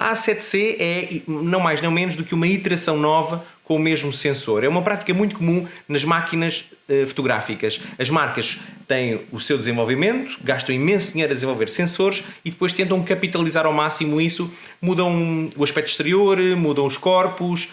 A A7C é não mais não menos do que uma iteração nova com o mesmo sensor. É uma prática muito comum nas máquinas fotográficas. As marcas têm o seu desenvolvimento, gastam imenso dinheiro a desenvolver sensores e depois tentam capitalizar ao máximo isso, mudam o aspecto exterior, mudam os corpos,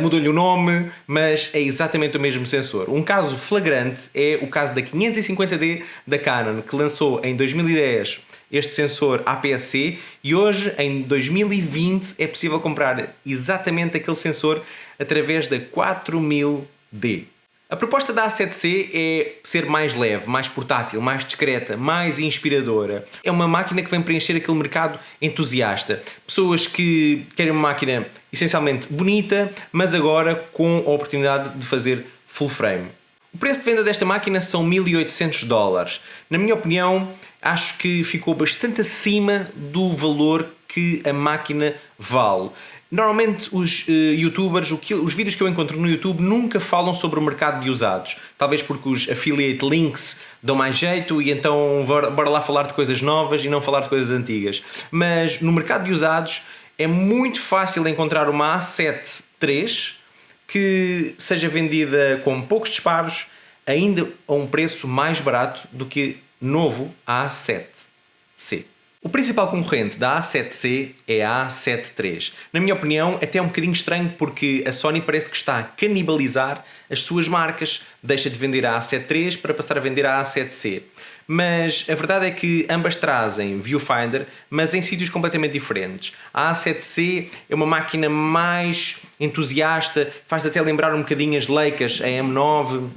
mudam-lhe o nome, mas é exatamente o mesmo sensor. Um caso flagrante é o caso da 550D da Canon, que lançou em 2010 este sensor APS-C e hoje, em 2020, é possível comprar exatamente aquele sensor através da 4000D. A proposta da A7C é ser mais leve, mais portátil, mais discreta, mais inspiradora. É uma máquina que vem preencher aquele mercado entusiasta. Pessoas que querem uma máquina essencialmente bonita, mas agora com a oportunidade de fazer full frame. O preço de venda desta máquina são $1.800. Na minha opinião, acho que ficou bastante acima do valor que a máquina vale. Normalmente os youtubers, os vídeos que eu encontro no YouTube nunca falam sobre o mercado de usados. Talvez porque os affiliate links dão mais jeito e então bora lá falar de coisas novas e não falar de coisas antigas. Mas no mercado de usados é muito fácil encontrar uma A7 III que seja vendida com poucos disparos, ainda a um preço mais barato do que novo A7C. O principal concorrente da A7C é a A7 III. Na minha opinião, até é um bocadinho estranho porque a Sony parece que está a canibalizar as suas marcas. Deixa de vender a A7 III para passar a vender a A7C. Mas a verdade é que ambas trazem viewfinder, mas em sítios completamente diferentes. A A7C é uma máquina mais entusiasta, faz até lembrar um bocadinho as Leicas, a M9,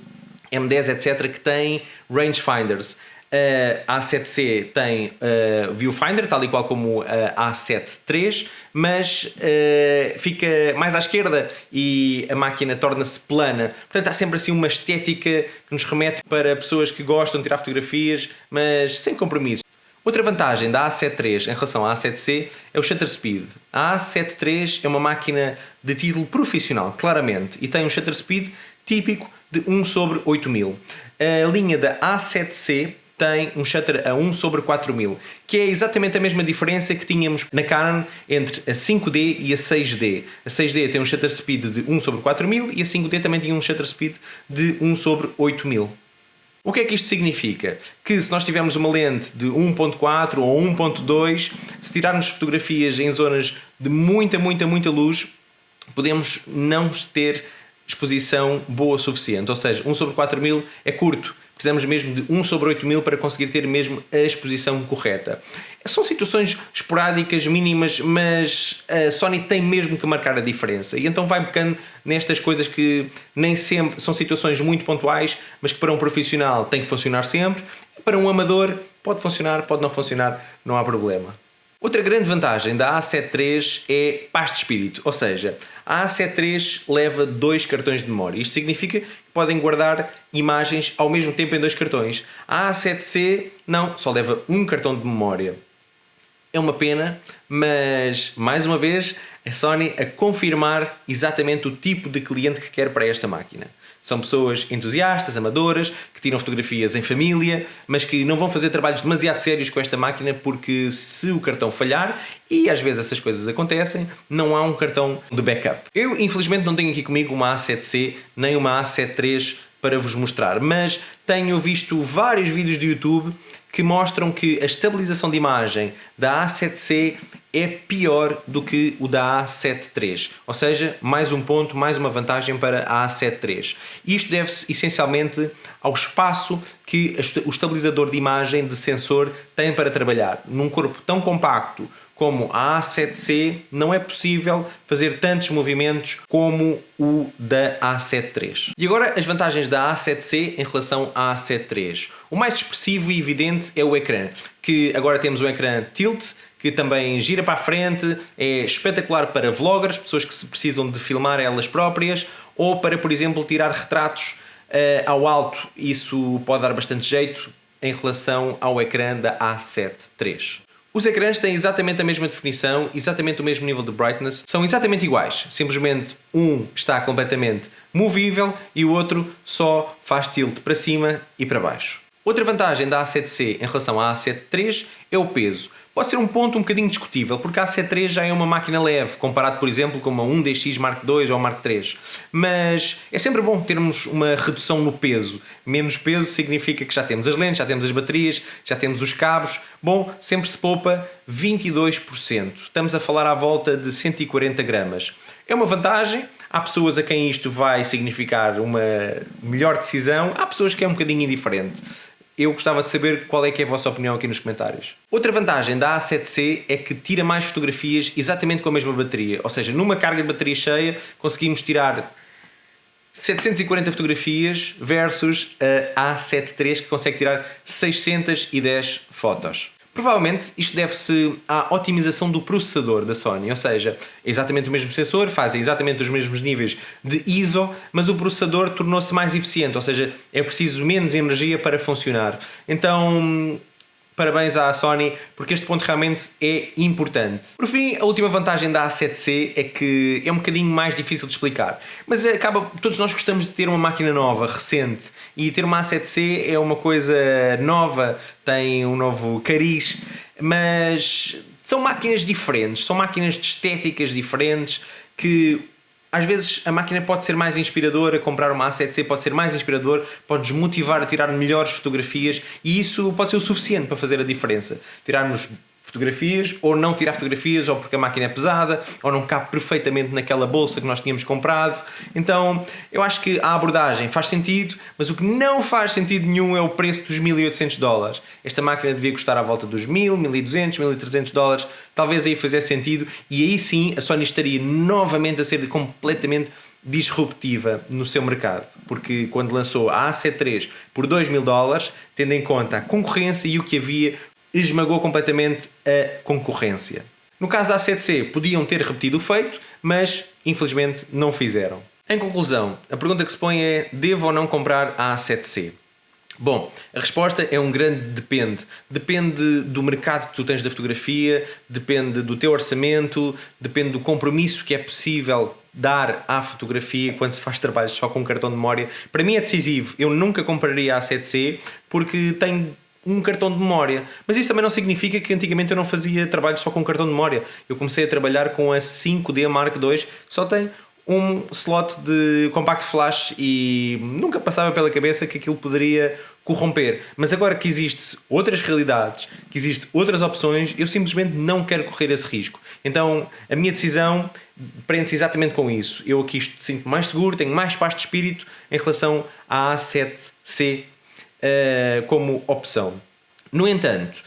M10, etc., que têm rangefinders. A A7C tem viewfinder, tal e qual como a A7 III, mas fica mais à esquerda e a máquina torna-se plana. Portanto, há sempre assim uma estética que nos remete para pessoas que gostam de tirar fotografias, mas sem compromisso. Outra vantagem da A7 III em relação à A7C é o shutter speed. A A7 III é uma máquina de título profissional, claramente, e tem um shutter speed típico de 1 sobre 8000. A linha da A7C tem um shutter a 1 sobre 4000, que é exatamente a mesma diferença que tínhamos na Canon entre a 5D e a 6D. A 6D tem um shutter speed de 1 sobre 4000 e a 5D também tinha um shutter speed de 1 sobre 8000. O que é que isto significa? Que se nós tivermos uma lente de 1.4 ou 1.2, se tirarmos fotografias em zonas de muita luz, podemos não ter exposição boa o suficiente. Ou seja, 1 sobre 4000 é curto. Precisamos mesmo de 1 sobre 8000 para conseguir ter mesmo a exposição correta. São situações esporádicas, mínimas, mas a Sony tem mesmo que marcar a diferença. E então vai pecando nestas coisas que nem sempre são situações muito pontuais, mas que para um profissional tem que funcionar sempre. E para um amador pode funcionar, pode não funcionar, não há problema. Outra grande vantagem da A7 III é paz de espírito, ou seja, a A7 III leva 2 cartões de memória. Isto significa que podem guardar imagens ao mesmo tempo em 2 cartões. A A7C não, só leva 1 cartão de memória. É uma pena, mas mais uma vez a Sony a confirmar exatamente o tipo de cliente que quer para esta máquina. São pessoas entusiastas, amadoras, que tiram fotografias em família, mas que não vão fazer trabalhos demasiado sérios com esta máquina porque se o cartão falhar, e às vezes essas coisas acontecem, não há um cartão de backup. Eu infelizmente não tenho aqui comigo uma A7C nem uma A7 III para vos mostrar, mas tenho visto vários vídeos do YouTube que mostram que a estabilização de imagem da A7C é pior do que o da A7 III. Ou seja, mais um ponto, mais uma vantagem para a A7 III. Isto deve-se essencialmente ao espaço que o estabilizador de imagem de sensor tem para trabalhar. Num corpo tão compacto como a A7C, não é possível fazer tantos movimentos como o da A7 III. E agora as vantagens da A7C em relação à A7 III. O mais expressivo e evidente é o ecrã, que agora temos um ecrã tilt, que também gira para a frente, é espetacular para vloggers, pessoas que se precisam de filmar elas próprias, ou para, por exemplo, tirar retratos ao alto. Isso pode dar bastante jeito em relação ao ecrã da A7 III. Os ecrãs têm exatamente a mesma definição, exatamente o mesmo nível de brightness, são exatamente iguais, simplesmente um está completamente movível e o outro só faz tilt para cima e para baixo. Outra vantagem da A7C em relação à A7 III é o peso. pode ser um ponto um bocadinho discutível, porque a A7 III já é uma máquina leve, comparado, por exemplo, com uma 1DX Mark II ou Mark III. Mas é sempre bom termos uma redução no peso. Menos peso significa que já temos as lentes, já temos as baterias, já temos os cabos. Bom, sempre se poupa 22%. Estamos a falar à volta de 140 gramas. É uma vantagem. Há pessoas a quem isto vai significar uma melhor decisão. Há pessoas que é um bocadinho indiferente. Eu gostava de saber qual é que é a vossa opinião aqui nos comentários. Outra vantagem da A7C é que tira mais fotografias exatamente com a mesma bateria. Ou seja, numa carga de bateria cheia conseguimos tirar 740 fotografias versus a A7 III que consegue tirar 610 fotos. Provavelmente isto deve-se à otimização do processador da Sony, ou seja, é exatamente o mesmo sensor, faz exatamente os mesmos níveis de ISO, mas o processador tornou-se mais eficiente, ou seja, é preciso menos energia para funcionar. Então, parabéns à Sony, porque este ponto realmente é importante. Por fim, a última vantagem da A7C é que é um bocadinho mais difícil de explicar, mas todos nós gostamos de ter uma máquina nova, recente, e ter uma A7C é uma coisa nova, tem um novo cariz, mas são máquinas diferentes, são máquinas de estéticas diferentes que às vezes a máquina pode ser mais inspiradora, comprar uma A7C pode ser mais inspirador, pode-nos motivar a tirar melhores fotografias e isso pode ser o suficiente para fazer a diferença. Tirarmos fotografias ou não tirar fotografias ou porque a máquina é pesada ou não cabe perfeitamente naquela bolsa que nós tínhamos comprado. Então eu acho que a abordagem faz sentido, mas o que não faz sentido nenhum é o preço dos $1.800. Esta máquina devia custar à volta dos $1.000, $1.200, $1.300, talvez aí fizesse sentido e aí sim a Sony estaria novamente a ser completamente disruptiva no seu mercado, porque quando lançou a A7 III por $2.000, tendo em conta a concorrência e o que havia, esmagou completamente a concorrência. No caso da A7C, podiam ter repetido o feito, mas infelizmente não fizeram. Em conclusão, a pergunta que se põe é: devo ou não comprar a A7C? Bom, a resposta é um grande depende. Depende do mercado que tu tens da fotografia, depende do teu orçamento, depende do compromisso que é possível dar à fotografia quando se faz trabalhos só com cartão de memória. Para mim é decisivo. Eu nunca compraria a A7C porque tenho um cartão de memória, mas isso também não significa que antigamente eu não fazia trabalho só com cartão de memória. Eu comecei a trabalhar com a 5D Mark II, que só tem um slot de compact flash e nunca passava pela cabeça que aquilo poderia corromper. Mas agora que existem outras realidades, que existem outras opções, eu simplesmente não quero correr esse risco. Então a minha decisão prende-se exatamente com isso. Eu aqui sinto mais seguro, tenho mais paz de espírito em relação à A7C como opção. No entanto,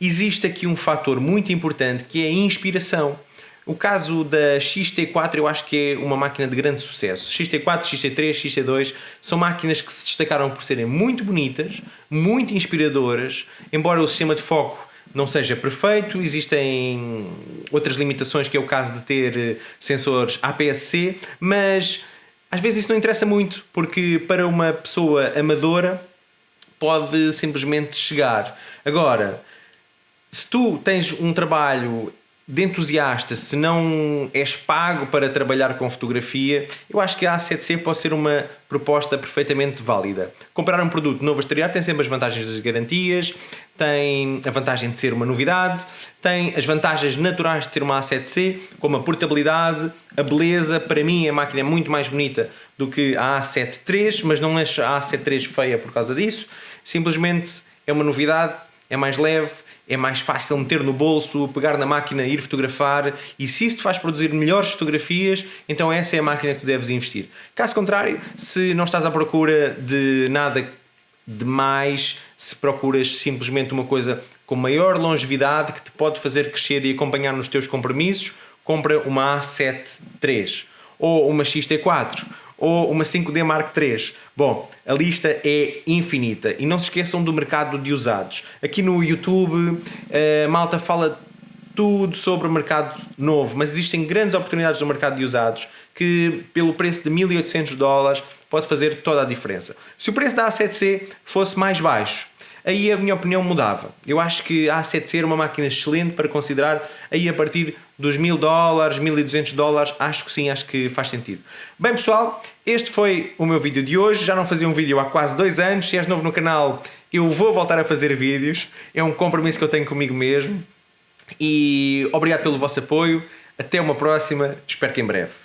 existe aqui um fator muito importante que é a inspiração. O caso da XT4 eu acho que é uma máquina de grande sucesso. XT4, XT3, XT2 são máquinas que se destacaram por serem muito bonitas, muito inspiradoras, embora o sistema de foco não seja perfeito, existem outras limitações, que é o caso de ter sensores APS-C, mas às vezes isso não interessa muito, porque para uma pessoa amadora pode simplesmente chegar. Agora, se tu tens um trabalho de entusiasta, se não és pago para trabalhar com fotografia, eu acho que a A7C pode ser uma proposta perfeitamente válida. Comprar um produto novo a estrear tem sempre as vantagens das garantias, tem a vantagem de ser uma novidade, tem as vantagens naturais de ser uma A7C, como a portabilidade, a beleza. Para mim a máquina é muito mais bonita do que a A7 III, mas não acho a A7 III feia por causa disso, simplesmente é uma novidade, é mais leve, é mais fácil meter no bolso, pegar na máquina, ir fotografar, e se isso te faz produzir melhores fotografias, então essa é a máquina que tu deves investir. Caso contrário, se não estás à procura de nada de mais, se procuras simplesmente uma coisa com maior longevidade, que te pode fazer crescer e acompanhar nos teus compromissos, compra uma A7 III, ou uma XT4, ou uma 5D Mark III. Bom, a lista é infinita e não se esqueçam do mercado de usados. Aqui no YouTube a malta fala tudo sobre o mercado novo, mas existem grandes oportunidades no mercado de usados que pelo preço de $1.800 pode fazer toda a diferença. Se o preço da A7C fosse mais baixo, aí a minha opinião mudava. Eu acho que a A7C era uma máquina excelente para considerar aí a partir dos $1.000, $1.200, acho que sim, acho que faz sentido. Bem pessoal, este foi o meu vídeo de hoje, já não fazia um vídeo há quase 2 anos, se és novo no canal eu vou voltar a fazer vídeos, é um compromisso que eu tenho comigo mesmo. E obrigado pelo vosso apoio. Até uma próxima. Espero que em breve.